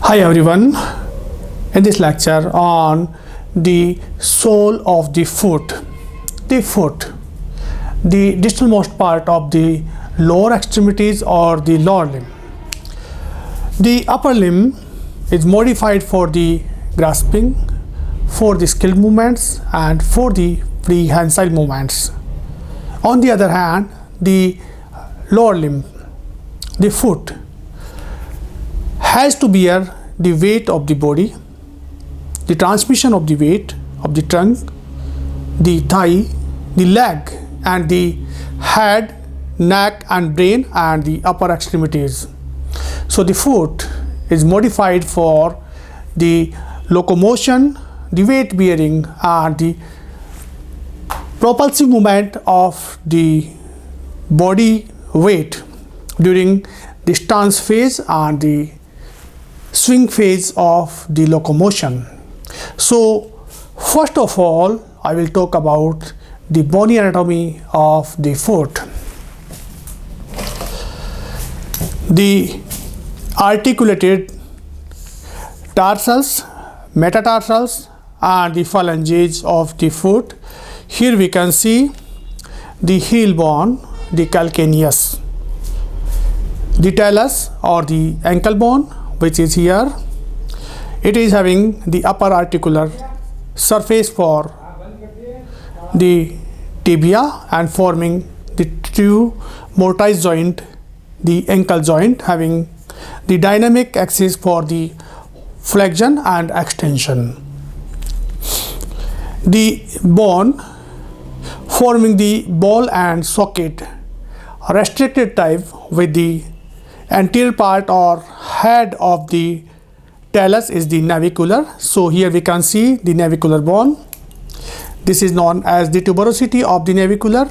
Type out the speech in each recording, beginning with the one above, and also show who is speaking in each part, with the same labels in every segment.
Speaker 1: Hi everyone, in this lecture on the sole of the foot, the distalmost part of the lower extremities or the lower limb. The upper limb is modified for the grasping, for the skilled movements and for the prehensile movements. On the other hand, the lower limb, the foot, has to bear the weight of the body, the transmission of the weight of the trunk, the thigh, the leg and the head, neck and brain and the upper extremities. So the foot is modified for the locomotion, the weight bearing and the propulsive movement of the body weight during the stance phase and the swing phase of the locomotion. So first of all, I will talk about the bony anatomy of the foot. The articulated tarsals, metatarsals and the phalanges of the foot. Here we can see the heel bone, the calcaneus, the talus or the ankle bone, which is here. It is having the upper articular surface for the tibia and forming the true mortise joint, the ankle joint, having the dynamic axis for the flexion and extension. The bone forming the ball and socket restricted type with the anterior part or head of the talus is the navicular. So here we can see the navicular bone. This is known as the tuberosity of the navicular.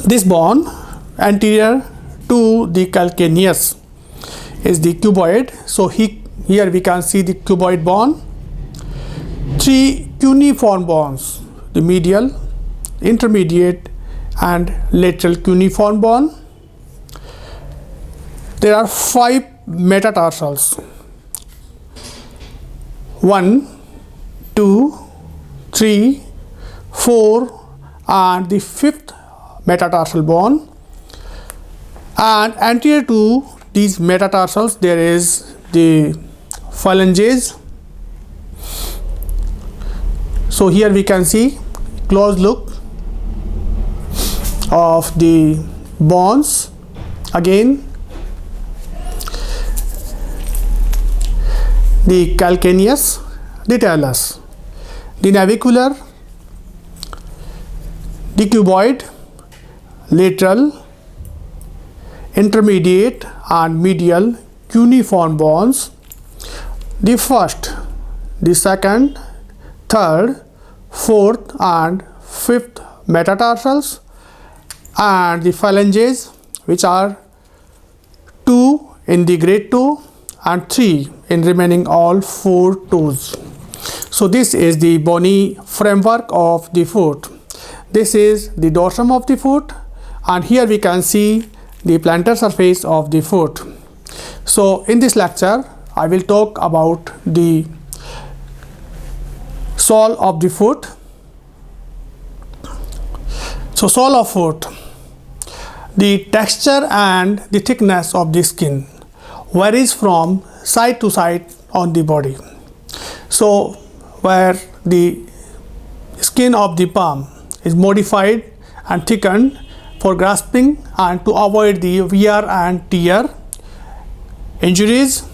Speaker 1: This bone anterior to the calcaneus is the cuboid. So here we can see the cuboid bone. Three cuneiform bones, the medial, intermediate and lateral cuneiform bone. There are 5 metatarsals. 1, 2, 3, 4 and the 5th metatarsal bone. And anterior to these metatarsals there is the phalanges. So here we can see close look of the bones. Again, the calcaneus, the talus, the navicular, the cuboid, lateral, intermediate and medial cuneiform bones. The first, the second, third, fourth and fifth metatarsals and the phalanges, which are 2 in the great toe and 3 in remaining all 4 toes. So this is the bony framework of the foot. This is the dorsum of the foot and here we can see the plantar surface of the foot. So in this lecture I will talk about the sole of the foot. So sole of foot, the texture and the thickness of the skin varies from side to side on the body. So where the skin of the palm is modified and thickened for grasping and to avoid the wear and tear injuries.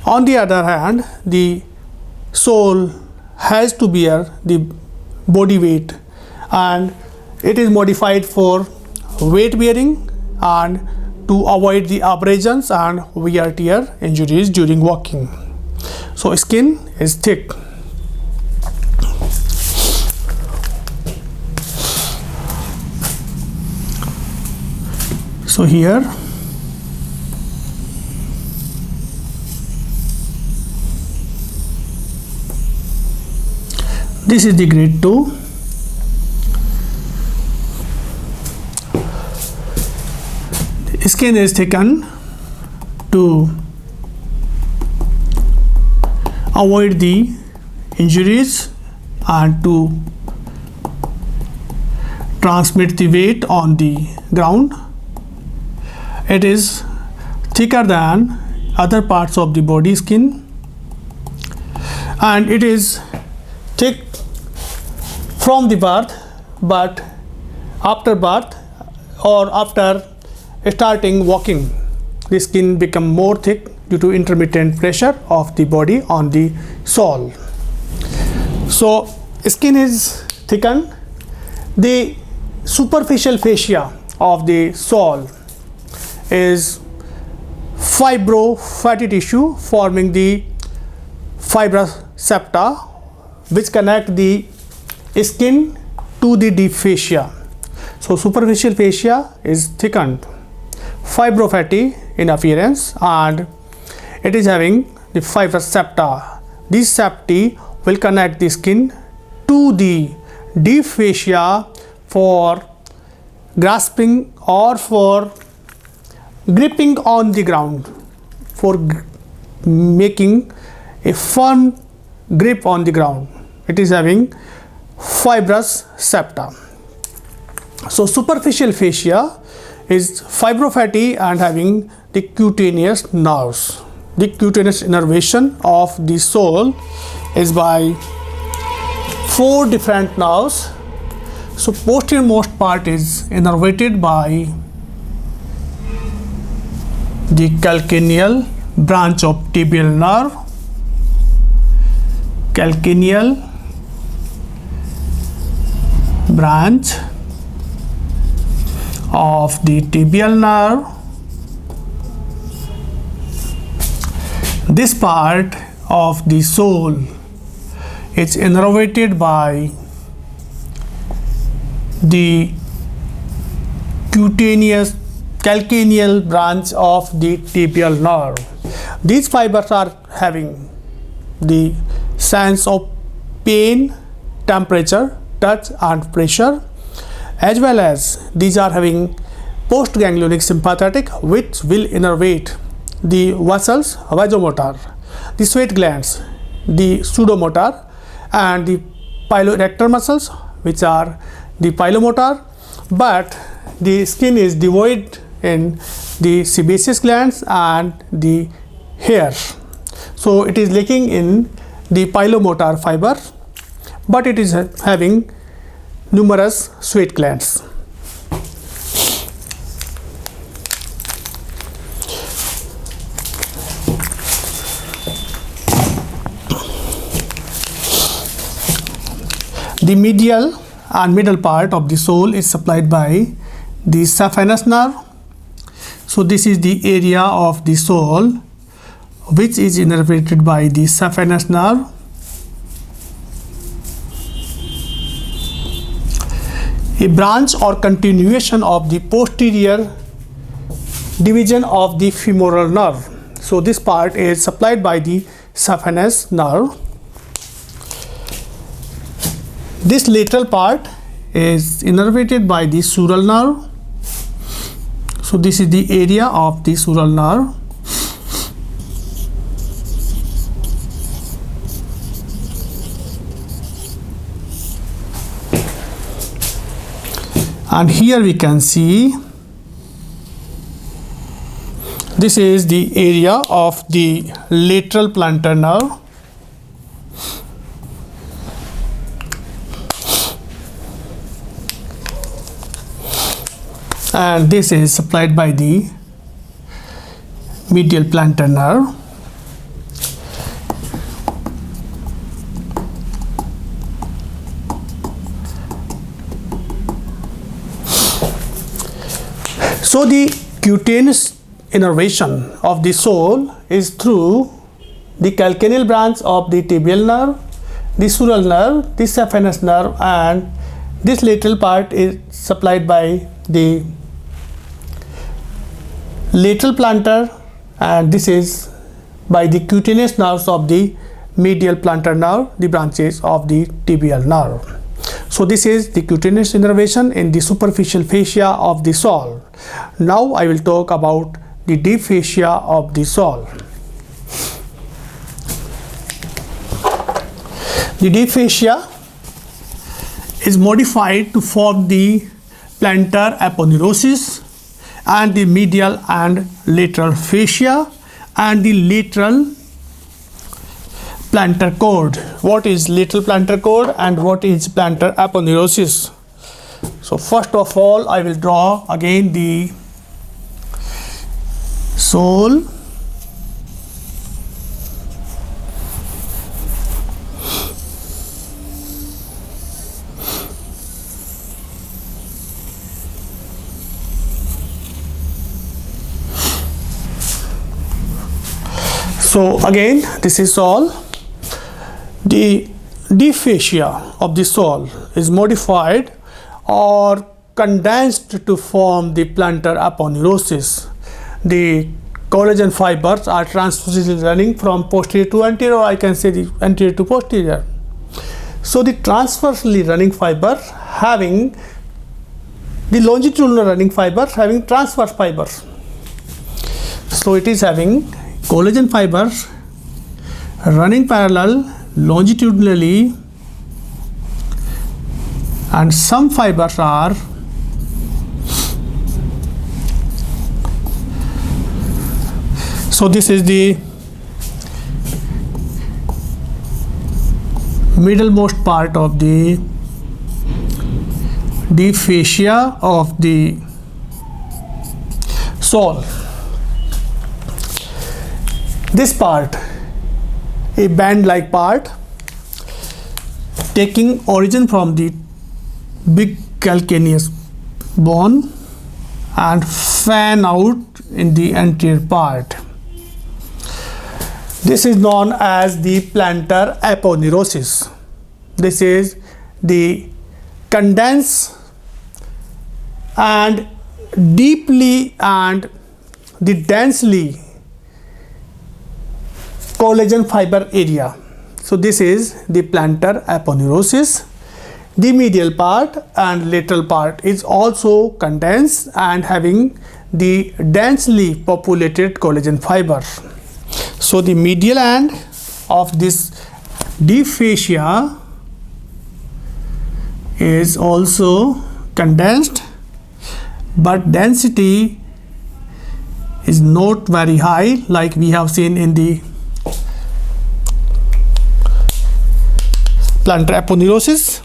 Speaker 1: On the other hand, the sole has to bear the body weight and it is modified for weight bearing and to avoid the abrasions and wear tear injuries during walking. So skin is thick. So here this is the great toe. Skin is thickened to avoid the injuries and to transmit the weight on the ground. It is thicker than other parts of the body skin, and it is thick from the birth, but after birth or after starting walking, the skin become more thick due to intermittent pressure of the body on the sole. So skin is thickened. The superficial fascia of the sole is fibro-fatty tissue forming the fibrous septa, which connect the skin to the deep fascia. So superficial fascia is thickened, fibro-fatty in appearance, and it is having the fibrous septa. These septae will connect the skin to the deep fascia for grasping or for gripping on the ground, for making a firm grip on the ground. It is having fibrous septa. So superficial fascia is fibro-fatty and having the cutaneous nerves. The cutaneous innervation of the sole is by 4 different nerves. So posteriormost part is innervated by the calcaneal branch of tibial nerve, calcaneal branch of the tibial nerve. This part of the sole is innervated by the cutaneous calcaneal branch of the tibial nerve. These fibers are having the sense of pain, temperature, touch and pressure, as well as these are having postganglionic sympathetic, which will innervate the vessels, vasomotor, the sweat glands, the pseudomotor, and the piloerector muscles, which are the pilomotor. But the skin is devoid in the sebaceous glands and the hair, so it is lacking in the pilomotor fiber, but it is having numerous sweat glands. The medial and middle part of the sole is supplied by the saphenous nerve. So this is the area of the sole which is innervated by the saphenous nerve. A branch or continuation of the posterior division of the femoral nerve. So this part is supplied by the saphenous nerve. This lateral part is innervated by the sural nerve. So this is the area of the sural nerve. And here we can see this is the area of the lateral plantar nerve. And this is supplied by the medial plantar nerve. So the cutaneous innervation of the sole is through the calcaneal branch of the tibial nerve, the sural nerve, the saphenous nerve, and this lateral part is supplied by the lateral plantar, and this is by the cutaneous nerves of the medial plantar nerve, the branches of the tibial nerve. So this is the cutaneous innervation in the superficial fascia of the sole. Now I will talk about the deep fascia of the sole. The deep fascia is modified to form the plantar aponeurosis and the medial and lateral fascia and the lateral plantar cord. What is lateral plantar cord and what is plantar aponeurosis? So first of all, I will draw again the sole, so again this is sole. The deep fascia of the sole is modified or condensed to form the plantar aponeurosis. The collagen fibers are transversely running from posterior to anterior, or I can say the anterior to posterior. So the transversely running fiber having the longitudinal running fibers having transverse fibers. So it is having collagen fibers running parallel longitudinally, and some fibers are so this is the middlemost part of the deep fascia of the sole. This part, a band-like part, taking origin from the big calcaneus bone and fan out in the anterior part. This is known as the plantar aponeurosis. This is the condensed and deeply and the densely collagen fiber area. So this is the plantar aponeurosis. The medial part and lateral part is also condensed and having the densely populated collagen fiber. So the medial end of this deep fascia is also condensed, but density is not very high like we have seen in the plantar aponeurosis.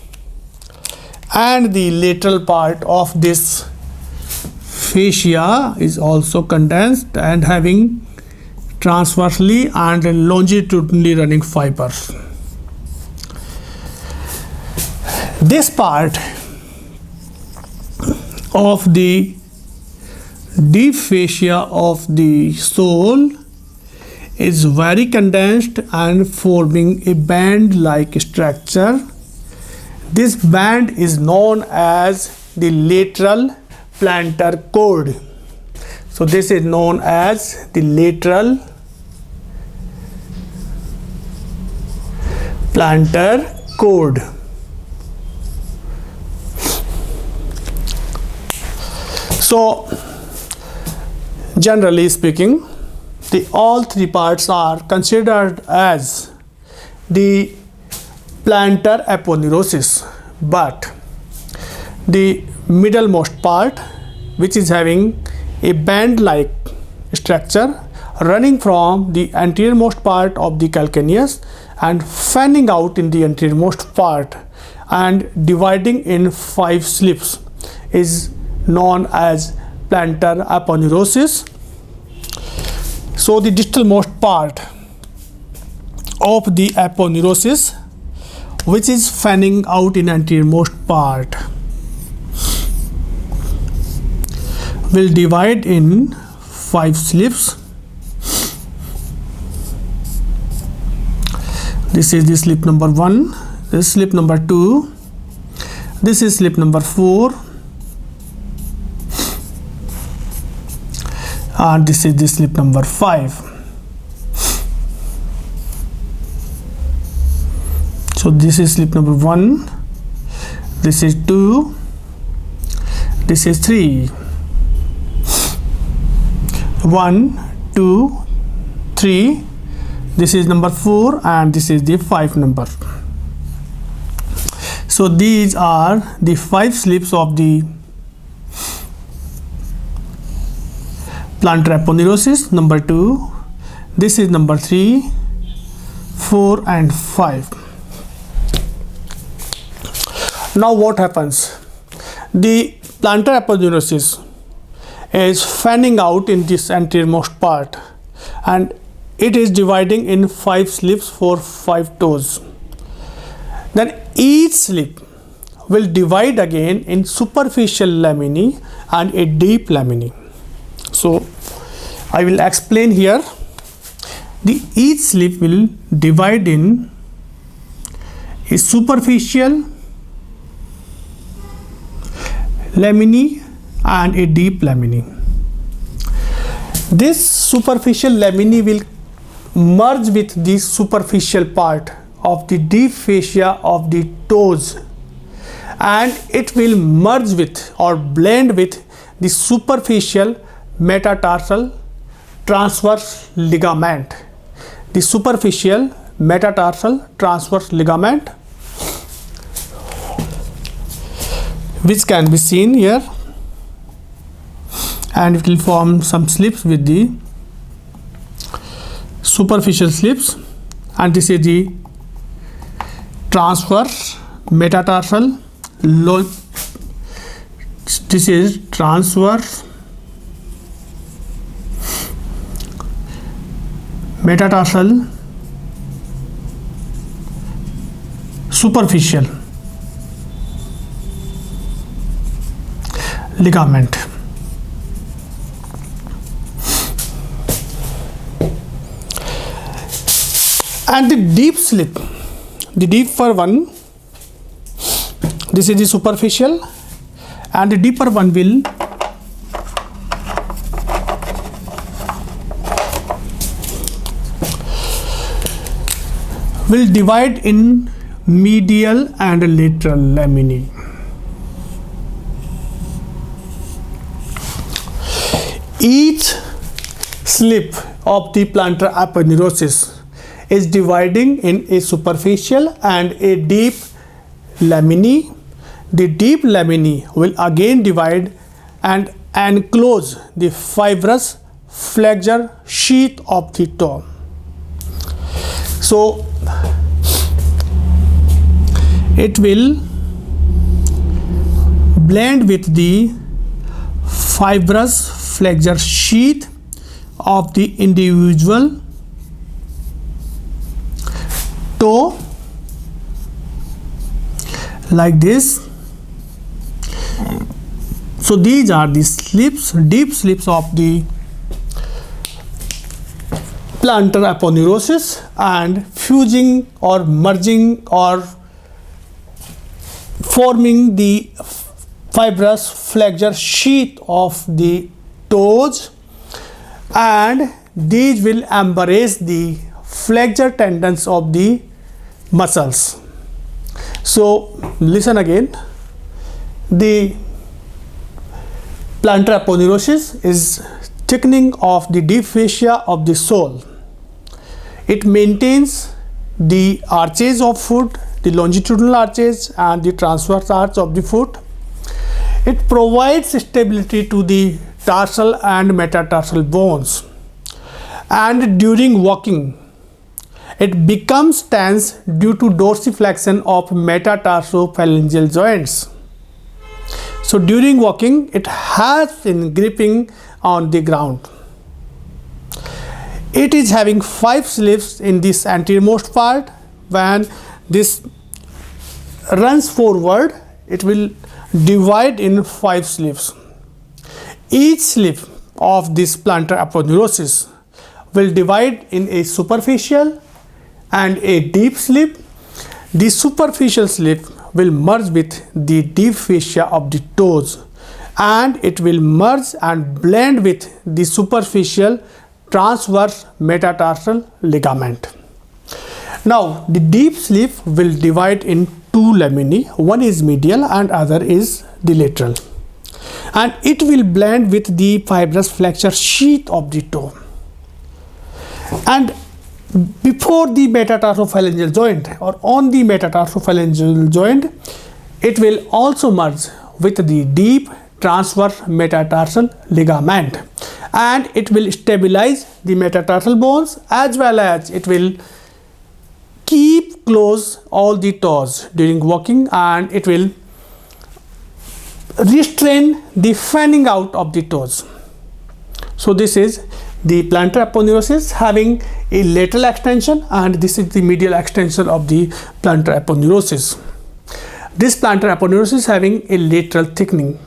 Speaker 1: And the lateral part of this fascia is also condensed and having transversely and longitudinally running fibers. This part of the deep fascia of the sole is very condensed and forming a band-like structure. This band is known as the lateral plantar cord. So this is known as the lateral plantar cord. So generally speaking, all three parts are considered as the plantar aponeurosis, but the middlemost part, which is having a band-like structure running from the anteriormost part of the calcaneus and fanning out in the anteriormost part and dividing in 5 slips, is known as plantar aponeurosis. So the distalmost part of the aponeurosis, which is fanning out in anteriormost part, will divide in 5 slips. This is the slip number 1, this is slip number 2, this is slip number 4, and this is the slip number 5. So this is slip number 1, this is 2, this is 3. 1, 2, 3. This is number 4 and this is the 5 number. So these are the 5 slips of the plantar aponeurosis. Number 2. This is number 3, 4 and 5. Now what happens? The plantar aponeurosis is fanning out in this anteriormost part, and it is dividing in 5 slips for 5 toes. Then each slip will divide again in superficial laminae and a deep laminae. So I will explain here. Each slip will divide in a superficial laminae and a deep laminae. This superficial laminae will merge with the superficial part of the deep fascia of the toes, and it will merge with or blend with the superficial metatarsal transverse ligament. The superficial metatarsal transverse ligament, which can be seen here, and it will form some slips with the superficial slips, and this is the transverse metatarsal. This is transverse metatarsal superficial ligament. And the deep slip, the deeper one, this is the superficial, and the deeper one will divide in medial and lateral laminae. Each slip of the plantar aponeurosis is dividing in a superficial and a deep laminae. The deep laminae will again divide and enclose the fibrous flexure sheath of the toe. So it will blend with the fibrous flexure sheath of the individual toe like this. So these are the slips, deep slips of the plantar aponeurosis, and fusing or merging or forming the fibrous flexure sheath of the toes, and these will embrace the flexure tendons of the muscles. So listen again. The plantar aponeurosis is thickening of the deep fascia of the sole. It maintains the arches of foot, the longitudinal arches and the transverse arch of the foot. It provides stability to the tarsal and metatarsal bones, and during walking it becomes tense due to dorsiflexion of metatarsophalangeal joints. So during walking it has been gripping on the ground. It is having 5 slips in this anteriormost part. When this runs forward, it will divide in 5 slips. Each slip of this plantar aponeurosis will divide in a superficial and a deep slip. The superficial slip will merge with the deep fascia of the toes, and it will merge and blend with the superficial transverse metatarsal ligament. Now the deep slip will divide in 2 laminae. One is medial and other is the lateral. and it will blend with the fibrous flexure sheath of the toe. And before the metatarsophalangeal joint or on the metatarsophalangeal joint, it will also merge with the deep transverse metatarsal ligament, and it will stabilize the metatarsal bones, as well as it will keep close all the toes during walking, and it will restrain the fanning out of the toes. So this is the plantar aponeurosis having a lateral extension, and this is the medial extension of the plantar aponeurosis. This plantar aponeurosis having a lateral thickening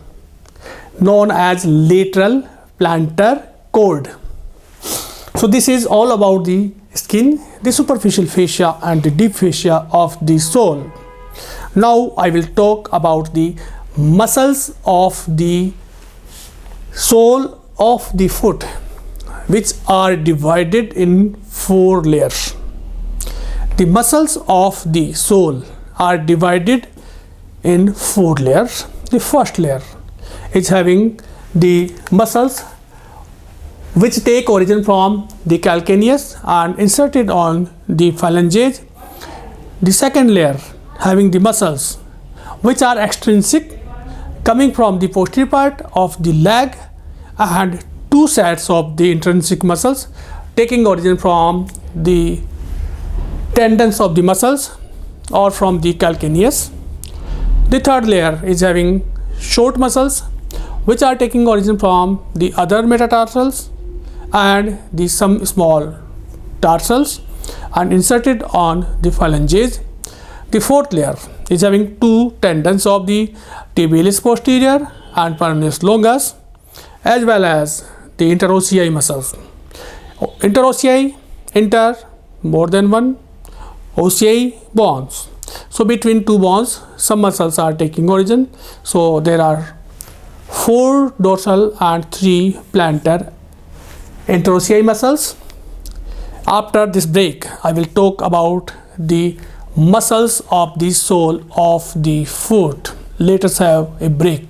Speaker 1: known as lateral plantar cord. So this is all about the skin, the superficial fascia and the deep fascia of the sole. Now I will talk about the muscles of the sole of the foot, which are divided in 4 layers. The muscles of the sole are divided in 4 layers. The first layer is having the muscles which take origin from the calcaneus and inserted on the phalanges. The second layer having the muscles which are extrinsic, coming from the posterior part of the leg, and 2 sets of the intrinsic muscles taking origin from the tendons of the muscles or from the calcaneus. The third layer is having short muscles which are taking origin from the other metatarsals and some small tarsals and inserted on the phalanges. The fourth layer is having 2 tendons of the tibialis posterior and peroneus longus, as well as the interossei muscles. Interossei enter more than 1 ossei bones. So between 2 bones some muscles are taking origin. So there are 4 dorsal and 3 plantar interossei muscles. After this break, I will talk about the muscles of the sole of the foot. Let us have a break.